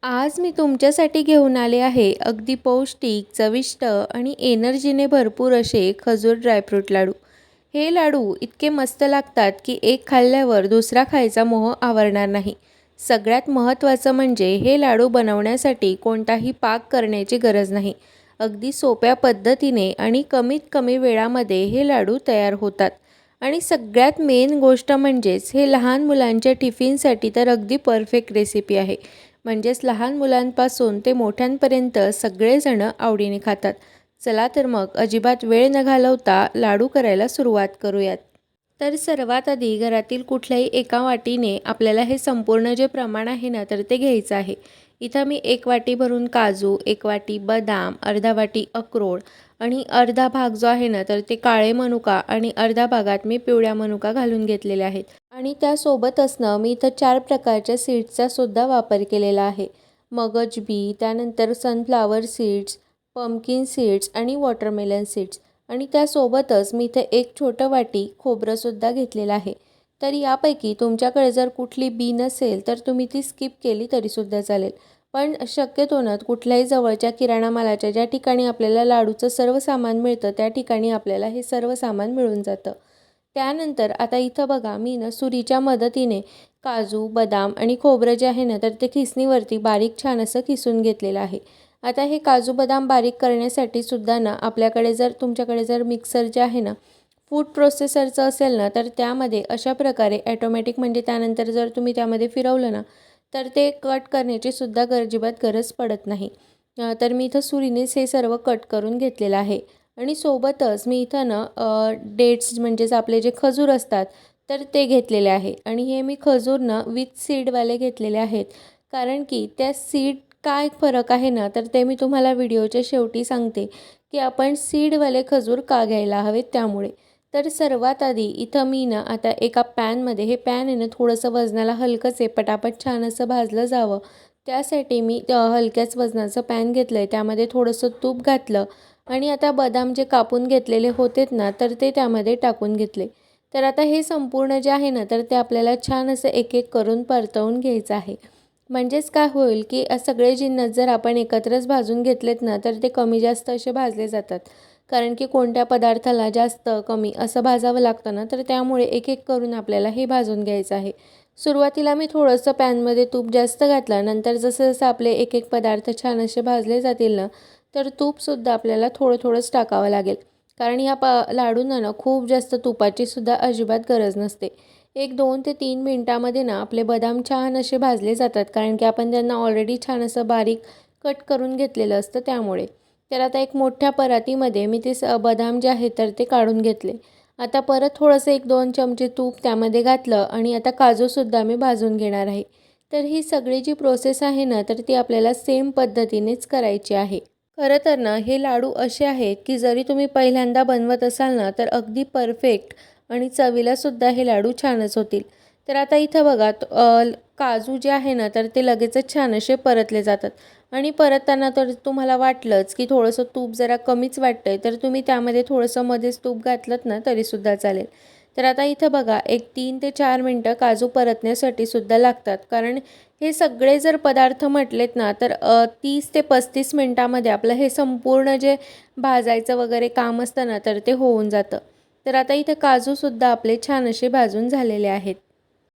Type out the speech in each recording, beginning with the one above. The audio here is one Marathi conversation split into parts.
आज मी तुमच्यासाठी घेऊन आले आहे अगदी पौष्टिक, चविष्ट आणि एनर्जीने भरपूर असे खजूर ड्रायफ्रूट लाडू. हे लाडू इतके मस्त लागतात की एक खाल्ल्यावर दुसरा खायचा मोह आवरणार नाही. सगळ्यात महत्त्वाचं म्हणजे हे लाडू बनवण्यासाठी कोणताही पाक करण्याची गरज नाही. अगदी सोप्या पद्धतीने आणि कमीत कमी वेळामध्ये हे लाडू तयार होतात. आणि सगळ्यात मेन गोष्ट म्हणजेच हे लहान मुलांच्या टिफिनसाठी तर अगदी परफेक्ट रेसिपी आहे. म्हणजेच लहान मुलांपासून ते मोठ्यांपर्यंत सगळेजण आवडीने खातात. चला तर मग अजिबात वेळ न घालवता लाडू करायला सुरुवात करूयात. तर सर्वात आधी घरातील कुठल्याही एका वाटीने आपल्याला हे संपूर्ण जे प्रमाण आहे ना तर ते घ्यायचं आहे. इथं मी 1 वाटी भरून काजू, 1 वाटी बदाम, अर्धा वाटी अक्रोड आणि अर्धा भाग जो आहे ना तर ते काळे मनुका आणि अर्ध्या भागात मी पिवळ्या मनुका घालून घेतलेले आहेत. आणि त्यासोबतच ना मी इथं 4 प्रकारच्या सीड्सचा सुद्धा वापर केलेला आहे. मगज बी, त्यानंतर सनफ्लावर सीड्स, पंपकिन सीड्स आणि वॉटरमेलन सीड्स. आणि त्यासोबतच मी इथे एक छोटं वाटी खोबरंसुद्धा घेतलेलं आहे. तर यापैकी तुमच्याकडे जर कुठली बी नसेल तर तुम्ही ती स्किप केली तरीसुद्धा चालेल. पण शक्यतो ना कुठल्याही जवळच्या किराणा मालाच्या ज्या ठिकाणी आपल्याला लाडूचं सर्व सामान मिळतं त्या ठिकाणी आपल्याला हे सर्व सामान मिळून जातं. त्यानंतर आता इथं बघा मी ना सुरीच्या मदतीने काजू, बदाम आणि खोबरं जे आहे ना तर ते खिसणीवरती बारीक छान असं खिसून घेतलेलं आहे. आता हे काजू बदाम बारीक करण्यासाठी सुद्धा ना आपल्याकडे जर तुमच्याकडे जर मिक्सर जे आहे ना फूड प्रोसेसरचं असेल ना तर त्यामध्ये अशा प्रकारे ॲटोमॅटिक म्हणजे त्यानंतर जर तुम्ही त्यामध्ये फिरवलं ना तर ते कट करण्याची सुद्धा अजिबात गरज पडत नाही. तर मी इथं सुरीनेच हे सर्व कट करून घेतलेलं आहे. आणि सोबतच मी इथं ना डेट्स म्हणजेच आपले जे खजूर असतात तर ते घेतलेले आहे. आणि हे मी खजूर ना विथ सीडवाले घेतलेले आहेत. कारण की त्या सीड काय फरक आहे ना तर ते मी तुम्हाला व्हिडिओच्या शेवटी सांगते की आपण सीडवाले खजूर का घ्यायला हवेत त्यामुळे. तर सर्वात आधी इथं मी ना आता एका पॅनमध्ये हे पॅन आहे ना थोडंसं वजनाला हलकंच आहे, पटापट छान असं भाजलं जावं त्यासाठी मी हलक्याच वजनाचं पॅन घेतलं आहे. त्यामध्ये थोडंसं तूप घातलं आणि आता बदाम जे कापून घेतलेले होतेत ना तर ते त्यामध्ये टाकून घेतले. तर आता हे संपूर्ण जे आहे ना तर ते आपल्याला छान असं एक एक करून परतवून घ्यायचं आहे. म्हणजेच काय होईल की सगळे जिन्नस जर आपण एकत्रच भाजून घेतलेत ना तर ते कमी जास्त असे भाजले जातात. कारण की कोणत्या पदार्थाला जास्त कमी असं भाजावं लागतं ना तर त्यामुळे एक एक करून आपल्याला हे भाजून घ्यायचं आहे. सुरुवातीला मी थोडंसं पॅनमध्ये तूप जास्त घातलं, नंतर जसं जसं आपले एक एक पदार्थ छान असे भाजले जातील ना तर तूपसुद्धा आपल्याला थोडं थोडंच टाकावं लागेल. कारण ह्या लाडूंना ना खूप जास्त तुपाची सुद्धा अजिबात गरज नसते. एक 2 ते 3 मिनिटामध्ये ना आपले बदाम छान असे भाजले जातात कारण की आपण त्यांना ऑलरेडी छान असं बारीक कट करून घेतलेलं असतं त्यामुळे. तर आता एक मोठ्या परातीमध्ये मी ते बदाम जे आहेत तर ते काढून घेतले. आता परत थोडंसं 1-2 चमचे तूप त्यामध्ये घातलं आणि आता काजूसुद्धा मी भाजून घेणार आहे. तर ही सगळी जी प्रोसेस आहे ना तर ती आपल्याला सेम पद्धतीनेच करायची आहे. खरं तर ना हे लाडू असे आहेत की जरी तुम्ही पहिल्यांदा बनवत असाल ना तर अगदी परफेक्ट आणि चवीलासुद्धा हे लाडू छानच होतील. तर आता इथं बघा काजू जे आहे ना तर ते लगेचच छान असे परतले जातात. आणि परतताना तर तुम्हाला वाटलंच की थोडंसं तूप जरा कमीच वाटतंय तर तुम्ही त्यामध्ये थोडंसं मध्येच तूप घातलंत ना तरीसुद्धा चालेल. तर आता इथं बघा एक 3 ते 4 मिनटं काजू परतण्यासाठी सुद्धा लागतात. कारण हे सगळे जर पदार्थ म्हटलेत ना तर 30 ते 35 मिनटामध्ये आपलं हे संपूर्ण जे भाजायचं वगैरे काम असतं ना तर ते होऊन जातं. तर आता इथे काजूसुद्धा आपले छान असे भाजून झालेले आहेत.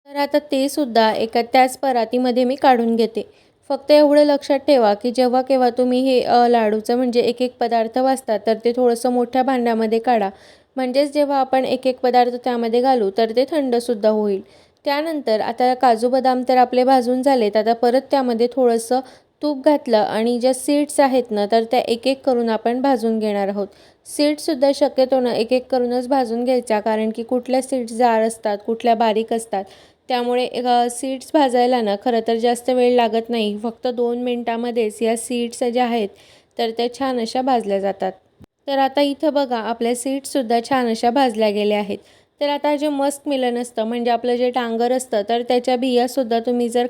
तर आता ते सुद्धा एका त्याच परातीमध्ये मी काढून घेते. फक्त एवढं लक्षात ठेवा की जेव्हा केव्हा तुम्ही हे लाडूचं म्हणजे एक एक पदार्थ भाजता तर ते थोडंसं मोठ्या भांड्यामध्ये काढा. म्हणजेच जेव्हा आपण एक एक पदार्थ त्यामध्ये घालू तर ते थंडसुद्धा होईल. त्यानंतर आता काजू बदाम तर आपले भाजून झालेत. आता परत त्यामध्ये थोडंसं तूप घातलं आणि ज्या सीड्स आहेत ना तर त्या एक एक करून आपण भाजून घेणार आहोत. सीड्ससुद्धा शक्यतो ना एक एक करूनच भाजून घ्यायच्या कारण की कुठल्या सीड्स जाड असतात, कुठल्या बारीक असतात. त्यामुळे सीड्स भाजायला ना खरं तर जास्त वेळ लागत नाही. फक्त 2 मिनिटामध्येच या सीड्स ज्या आहेत तर त्या छान अशा भाजल्या जातात. तर आता इथं बघा आपल्या सीड्ससुद्धा छान अशा भाजल्या गेल्या आहेत. तर आता जे मस्क मिलन असतं म्हणजे आपलं जे डांगर असतं तर त्याच्या बियासुद्धा तुम्ही जर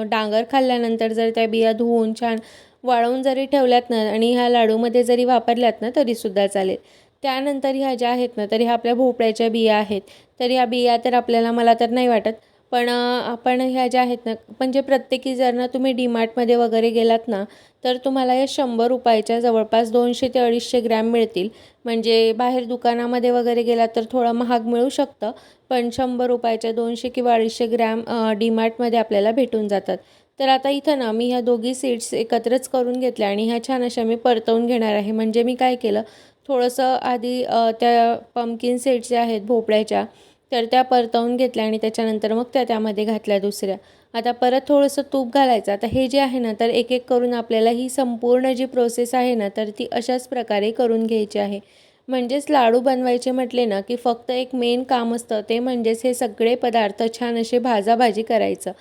डांगर खाल्ल्यानंतर जर त्या बिया धुवून छान वाळवून जरी ठेवल्यात ना आणि ह्या लाडूमध्ये जरी वापरल्यात ना तरीसुद्धा चालेल. त्यानंतर ह्या ज्या आहेत ना तर ह्या आपल्या भोपळ्याच्या बिया आहेत. तर ह्या बिया तर आपल्याला मला तर नाही वाटत पण आपण ह्या ज्या आहेत ना, म्हणजे प्रत्येकी जर ना तुम्ही डीमार्टमध्ये वगैरे गेलात ना, तर तुम्हाला या ₹100च्या जवळपास 200 ते 250 ग्रॅम मिळतील. म्हणजे बाहेर दुकानामध्ये वगैरे गेलात तर थोडं महाग मिळू शकतं, पण ₹100च्या 200 किंवा 250 ग्रॅम डीमार्टमध्ये आपल्याला भेटून जातात. तर आता इथं ना मी ह्या दोघी सीड्स एकत्रच करून घेतल्या आणि ह्या छान अशा मी परतवून घेणार आहे. म्हणजे मी काय केलं, थोडंसं आधी त्या पंपकिन सीड्स ज्या आहेत भोपळ्याच्या, तर त्या परतवून घेतल्या आणि त्याच्यानंतर मग त्यामध्ये घातल्या दुसऱ्या. आता परत थोडंसं तूप घालायचं. आता हे जे आहे ना, तर एक-एक करून आपल्याला ही संपूर्ण जी प्रोसेस आहे ना, तर ती अशाच प्रकारे करून घ्यायची आहे. म्हणजेच लाडू बनवायचे म्हटले ना, की फक्त एक मेन काम असतं, ते म्हणजेच हे सगळे पदार्थ छान असे भाजाभाजी करायचं.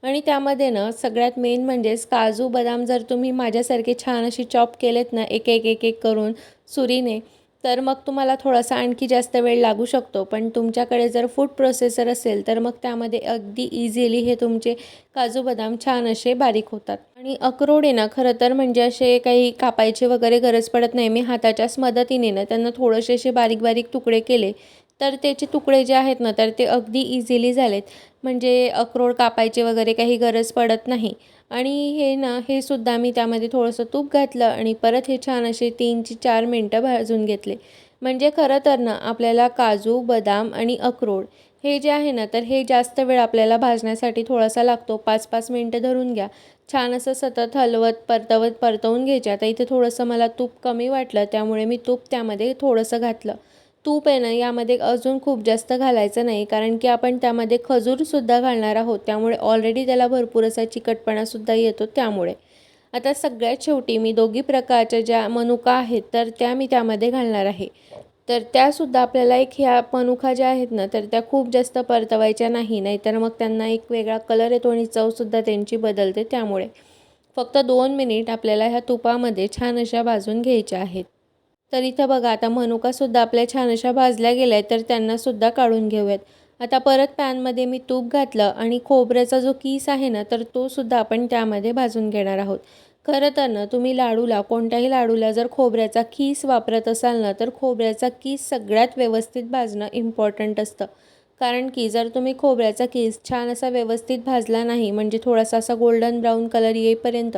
आणि त्यामध्ये ना सगळ्यात मेन म्हणजेच काजू, बदाम जर तुम्ही माझ्यासारखे छान अशी चॉप केलेत ना, एक-एक करून सुरीने, तर मग तुम्हाला थोडासा आणखी जास्त वेळ लागू शकतो. पण तुमच्याकडे जर फूड प्रोसेसर असेल, तर मग त्यामध्ये अगदी इझिली हे तुमचे काजू, बदाम छान असे बारीक होतात. आणि अक्रोड आहे ना, खरं तर म्हणजे असे काही कापायची वगैरे गरज पडत नाही. मी हाताच्याच मदतीने ना त्यांना थोडेसे असे बारीक-बारीक तुकडे केले, तर त्याचे तुकडे जे आहेत ना, तर ते अगदी इझिली झालेत. म्हणजे अक्रोड कापायची वगैरे काही गरज पडत नाही. आणि हे ना, हे सुद्धा मी त्यामध्ये थोडंसं तूप घातलं आणि परत हे छान असे 3 ते 4 मिनटं भाजून घेतले. म्हणजे खरं तर ना, आपल्याला काजू, बदाम आणि अक्रोड हे जे आहे ना, तर हे जास्त वेळ आपल्याला भाजण्यासाठी थोडासा लागतो. 5-5 मिनटं धरून घ्या. छान असं सतत हलवत, परतवून घ्यायचे. आता इथे थोडंसं मला तूप कमी वाटलं, त्यामुळे मी तूप त्यामध्ये थोडंसं घातलं. तूप आहे ना, यामध्ये अजून खूप जास्त घालायचं नाही, कारण की आपण त्यामध्ये खजूरसुद्धा घालणार आहोत. त्यामुळे ऑलरेडी त्याला भरपूर असा चिकटपणासुद्धा येतो त्यामुळे. आता सगळ्यात शेवटी मी दोघी प्रकारच्या ज्या मनुका आहेत, तर त्या मी त्यामध्ये घालणार आहे. तर त्यासुद्धा आपल्याला एक ह्या मनुका ज्या आहेत ना, तर त्या खूप जास्त परतवायच्या नाही. नाहीतर मग त्यांना एक वेगळा कलर येतो आणि चवसुद्धा त्यांची बदलते त्यामुळे. फक्त 2 मिनिट आपल्याला ह्या तुपामध्ये छान अशा भाजून घ्यायच्या आहेत. तर इथं बघा आता मनुकासुद्धा आपल्या छान अशा भाजल्या गेल्या आहेत, तर त्यांनासुद्धा काढून घेऊयात. आता परत पॅनमध्ये मी तूप घातलं आणि खोबऱ्याचा जो किस आहे ना, तर तो सुद्धा आपण त्यामध्ये भाजून घेणार आहोत. खरं तर ना, तुम्ही लाडूला, कोणत्याही लाडूला जर खोबऱ्याचा खीस वापरत असाल ना, तर खोबऱ्याचा किस सगळ्यात व्यवस्थित भाजणं इम्पॉर्टंट असतं. कारण की जर तुम्ही खोबऱ्याचा किस छान असा व्यवस्थित भाजला नाही, म्हणजे थोडासा असा गोल्डन ब्राऊन कलर येईपर्यंत,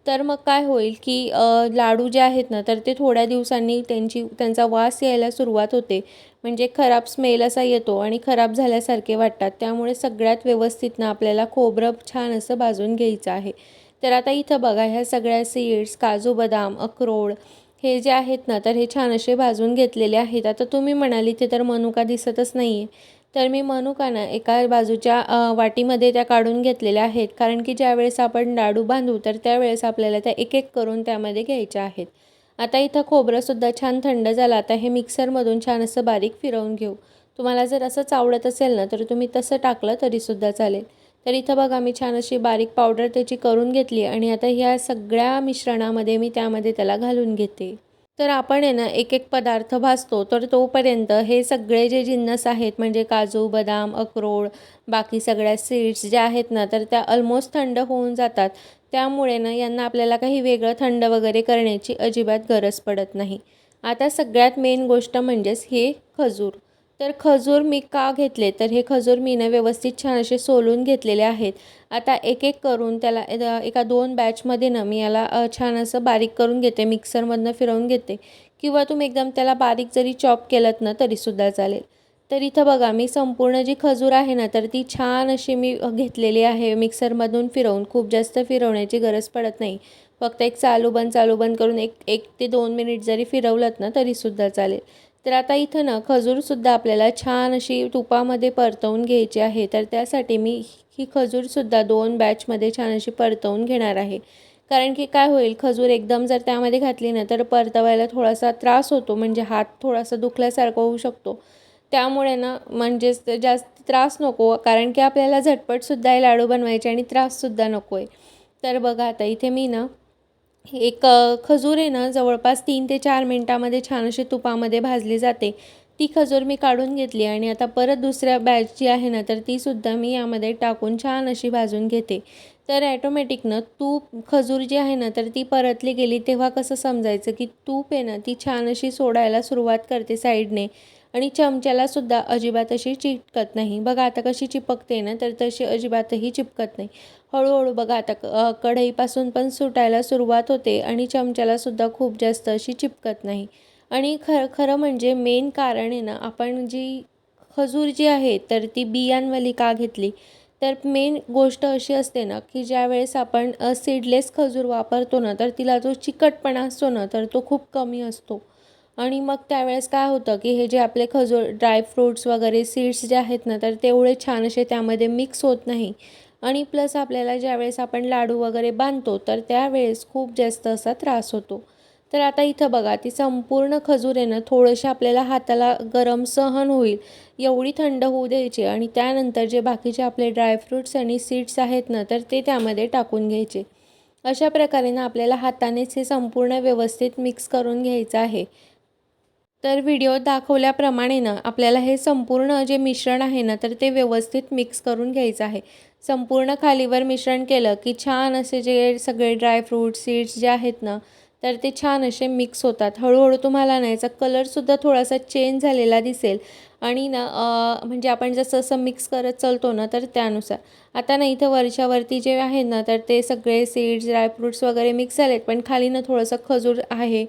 तर मग काय होईल की लाडू जे आहेत ना, तर ते थोड्या दिवसांनी त्यांचा वास यायला सुरुवात होते. म्हणजे खराब स्मेल असा येतो आणि खराब झाल्यासारखे वाटतात. त्यामुळे सगळ्यात व्यवस्थित ना आपल्याला खोबरं छान असं भाजून घ्यायचं आहे. तर आता इथं बघा ह्या सगळ्या सीड्स, काजू, बदाम, अक्रोड हे जे आहेत ना, तर हे छान असे भाजून घेतलेले आहेत. आता तुम्ही म्हणाल इथे तर मनुका दिसतच नाही आहे. तर मी मनुका ना एका बाजूच्या वाटीमध्ये त्या काढून घेतलेल्या आहेत. कारण की ज्यावेळेस आपण लाडू बांधू, तर त्यावेळेस आपल्याला त्या एक-एक करून त्यामध्ये घ्यायच्या आहेत. आता इथं खोबरंसुद्धा छान थंड झालं. आता हे मिक्सरमधून छान असं बारीक फिरवून घेऊ. तुम्हाला जर असंच आवडत असेल ना, तर तुम्ही तसं टाकलं तरीसुद्धा चालेल. तर इथं बघा मी छान अशी बारीक पावडर त्याची करून घेतली आणि आता ह्या सगळ्या मिश्रणामध्ये मी त्यामध्ये त्याला घालून घेते. तर आपण आहे ना एक-एक पदार्थ भाजतो, तर तोपर्यंत हे सगळे जे जिन्नस आहेत म्हणजे काजू, बदाम, अक्रोड, बाकी सगळ्या सीड्स ज्या आहेत ना, तर त्या ऑलमोस्ट थंड होऊन जातात. त्यामुळे ना यांना आपल्याला काही वेगळं थंड वगैरे करण्याची अजिबात गरज पडत नाही. आता सगळ्यात मेन गोष्ट म्हणजेच हे खजूर. तर खजूर मी का घेतले, तर हे खजूर मी ना व्यवस्थित छान असे सोलून घेतलेले आहेत. आता एक-एक करून त्याला एका 2 बॅचमध्ये ना मी याला छान असं बारीक करून घेते, मिक्सरमधनं फिरवून घेते किंवा तुम्ही एकदम त्याला बारीक जरी चॉप केलंत ना तरीसुद्धा चालेल. तर इथं बघा मी संपूर्ण जी खजूर आहे ना, तर ती छान अशी मी घेतलेली आहे मिक्सरमधून फिरवून. खूप जास्त फिरवण्याची गरज पडत नाही. फक्त एक चालू बंद करून 1 ते 2 मिनिट जरी फिरवलंत ना तरीसुद्धा चालेल. तर आता इथं ना खजूरसुद्धा आपल्याला छान अशी तुपामध्ये परतवून घ्यायची आहे. तर त्यासाठी मी ही खजूरसुद्धा 2 बॅचमध्ये छान अशी परतवून घेणार आहे. कारण की काय होईल, खजूर एकदम जर त्यामध्ये घातली ना, तर परतवायला थोडासा त्रास होतो. म्हणजे हात थोडासा दुखल्यासारखा होऊ शकतो. त्यामुळे ना म्हणजेच जास्त त्रास नको, कारण की आपल्याला झटपटसुद्धा हे लाडू बनवायचे आणि त्राससुद्धा नको आहे. तर बघा आता इथे मी ना एक खजूर आहे ना जवळपास 3 ते 4 मिनिटामध्ये छान अशी तुपामध्ये भाजली जाते. ती खजूर मी काढून घेतली आणि आता परत दुसऱ्या बॅच जी आहे ना, तर तीसुद्धा मी यामध्ये टाकून छान अशी भाजून घेते. तर ॲटोमॅटिक ना तूप खजूर जी आहे ना, तर ती परतली गेली तेव्हा कसं समजायचं की तूप आहे ना, ती छान अशी सोडायला सुरुवात करते साईडने आणि चमच्यालासुद्धा अजिबात अशी चिटकत नाही. बघा आता कशी चिपकते ना, तर तशी अजिबातही चिपकत नाही. हळूहळू बघा आता कढईपासून पण सुटायला सुरुवात होते आणि चमच्यालासुद्धा खूप जास्त अशी चिपकत नाही. आणि खरं म्हणजे मेन कारण आहे ना, आपण जी खजूर जी आहे तर ती बियांवाली का घेतली? तर मेन गोष्ट अशी असते ना, की ज्यावेळेस आपण सीडलेस खजूर वापरतो ना, तर तिला जो चिकटपणा असतो ना, तर तो खूप कमी असतो. आणि मग त्यावेळेस काय होतं, की हे जे आपले खजूर ड्रायफ्रुट्स वगैरे सीड्स जे आहेत ना, तर तेवढे छान असे त्यामध्ये मिक्स होत नाही. आणि प्लस आपल्याला ज्यावेळेस आपण लाडू वगैरे बांधतो, तर त्यावेळेस खूप जास्त असा त्रास होतो. तर आता इथं बघा, ती संपूर्ण खजूर आहे ना, थोडंसं आपल्याला हाताला गरम सहन होईल एवढी थंड होऊ द्यायची आणि त्यानंतर जे बाकीचे आपले ड्रायफ्रुट्स आणि सीड्स आहेत ना, तर ते त्यामध्ये टाकून घ्यायचे. अशा प्रकारे ना आपल्याला हातानेच हे संपूर्ण व्यवस्थित मिक्स करून घ्यायचं आहे. तर व्हिडिओत दाखवल्याप्रमाणे ना आपल्याला हे संपूर्ण जे मिश्रण आहे ना, तर ते व्यवस्थित मिक्स करून घ्यायचं आहे. संपूर्ण खालीवर मिश्रण केलं की छान असे जे सगळे ड्रायफ्रूट्स, सीड्स जे आहेत ना, तर ते छान असे मिक्स होतात. हळूहळू तुम्हाला ना याचा कलरसुद्धा थोडासा चेंज झालेला दिसेल आणि ना म्हणजे आपण जसं मिक्स करत चालतो ना, तर त्यानुसार. आता ना इथं वरच्या जे आहे ना, तर ते सगळे सीड्स, ड्रायफ्रुट्स वगैरे मिक्स झालेत, पण खाली ना थोडंसं खजूर आहे.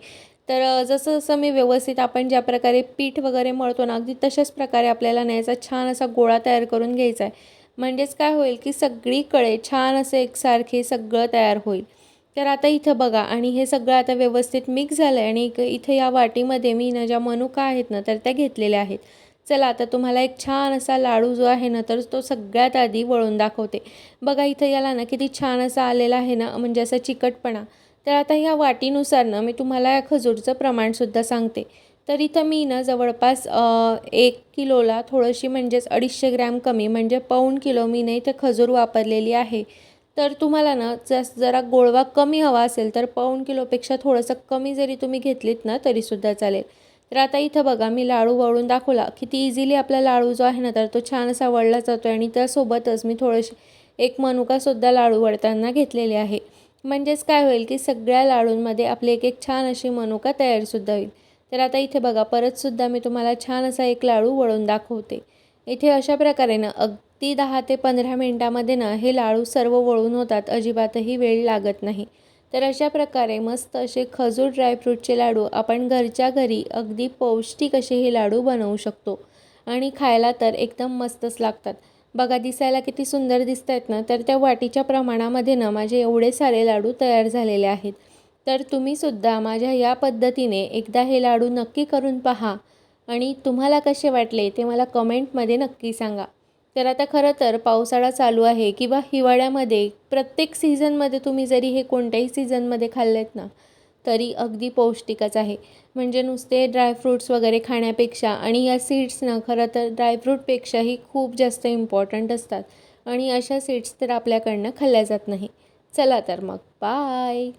तर जसं मी व्यवस्थित आपण ज्या प्रकारे पीठ वगैरे मळतो ना, अगदी तशाच प्रकारे आपल्याला ना याचा छान असा गोळा तयार करून घ्यायचा आहे. म्हणजेच काय होईल, की सगळीकडे छान असे एकसारखे सगळं तयार होईल. तर आता इथं बघा आणि हे सगळं आता व्यवस्थित मिक्स झालं आहे आणि इथे या वाटीमध्ये मी ना ज्या मनुका आहेत ना, तर त्या घेतलेल्या आहेत. चला आता तुम्हाला एक छान असा लाडू जो आहे ना, तर तो सगळ्यात आधी वळून दाखवते. बघा इथं याला ना किती छान असा आलेला आहे ना, म्हणजे असा चिकटपणा. तर आता ह्या वाटीनुसार ना मी तुम्हाला या खजूरचं प्रमाणसुद्धा सांगते. तर इथं मी ना जवळपास 1 किलोला थोडीशी म्हणजेच 250 ग्रॅम कमी म्हणजे पाऊण किलो मी ना इथे खजूर वापरलेली आहे. तर तुम्हाला ना जरा गोडवा कमी हवा असेल तर पाऊण किलोपेक्षा थोडंसं कमी जरी तुम्ही घेतलीत ना तरीसुद्धा चालेल. तर आता इथं बघा मी लाडू वळून दाखवला. किती इझिली आपला लाडू जो आहे ना तर तो छान असा वळला जातो आणि त्यासोबतच मी थोडेसे एक मनुकासुद्धा लाडू वळताना घेतलेले आहे. म्हणजेच काय होईल की सगळ्या लाडूंमध्ये आपली एक एक छान अशी मनुका तयारसुद्धा होईल. तर आता इथे बघा परतसुद्धा मी तुम्हाला छान असा एक लाडू वळून दाखवते. इथे अशा प्रकारे ना अगदी 10 ते 15 मिनिटामध्ये ना हे लाडू सर्व वळून होतात. अजिबातही वेळ लागत नाही. तर अशा प्रकारे मस्त असे खजूर ड्रायफ्रूटचे लाडू आपण घरच्या घरी अगदी पौष्टिक असे हे लाडू बनवू शकतो आणि खायला तर एकदम मस्तच लागतात. बघा दिसायला किती सुंदर दिसत आहेत ना, तर त्या वाटीच्या प्रमाणामध्ये ना माझे एवढे सारे लाडू तयार झालेले आहेत. तर तुम्हीसुद्धा माझ्या या पद्धतीने एकदा हे लाडू नक्की करून पहा आणि तुम्हाला कसे वाटले ते मला कमेंटमध्ये नक्की सांगा. तर आता खरं तर पावसाळा चालू आहे किंवा हिवाळ्यामध्ये प्रत्येक सीझनमध्ये तुम्ही जरी हे कोणत्याही सीझनमध्ये खाल्लेत ना, तरी अगदी पौष्टिकच आहे. म्हणजे नुसते ड्रायफ्रूट्स वगैरे खाण्यापेक्षा आणि या सीड्सना खरं तर ड्रायफ्रूटपेक्षाही खूप जास्त इम्पॉर्टंट असतात आणि अशा सीड्स तर आपल्याकडनं खाल्ल्या जात नाही. चला तर मग बाय.